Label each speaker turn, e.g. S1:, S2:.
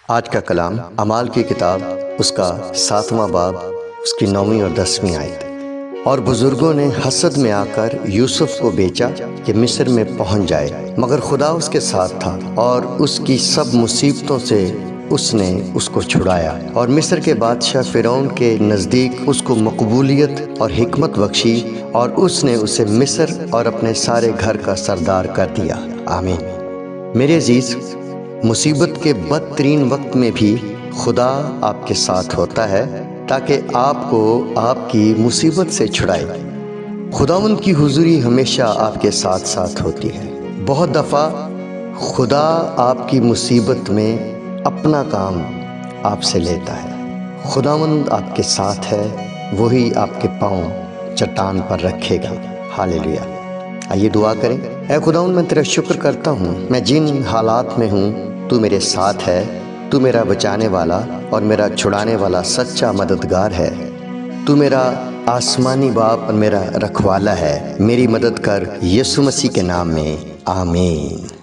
S1: آج کا کلام اعمال کی کتاب اس کا 7واں باب اس کی 9ویں اور 10ویں آیت۔ اور بزرگوں نے حسد میں آ کر یوسف کو بیچا کہ مصر میں پہنچ جائے، مگر خدا اس کے ساتھ تھا اور اس کی سب مصیبتوں سے اس نے اس کو چھڑایا، اور مصر کے بادشاہ فرعون کے نزدیک اس کو مقبولیت اور حکمت بخشی، اور اس نے اسے مصر اور اپنے سارے گھر کا سردار کر دیا۔ آمین۔ میرے عزیز، مصیبت کے بدترین وقت میں بھی خدا آپ کے ساتھ ہوتا ہے تاکہ آپ کو آپ کی مصیبت سے چھڑائے۔ خداوند کی حضوری ہمیشہ آپ کے ساتھ ساتھ ہوتی ہے۔ بہت دفعہ خدا آپ کی مصیبت میں اپنا کام آپ سے لیتا ہے۔ خداوند آپ کے ساتھ ہے، وہی آپ کے پاؤں چٹان پر رکھے گا۔ ہاللیلویا۔ آئیے دعا کریں۔ اے خداوند، میں تیرا شکر کرتا ہوں، میں جن حالات میں ہوں تو میرے ساتھ ہے، تو میرا بچانے والا اور میرا چھڑانے والا سچا مددگار ہے۔ تو میرا آسمانی باپ اور میرا رکھوالا ہے۔ میری مدد کر یسوع مسیح کے نام میں، آمین۔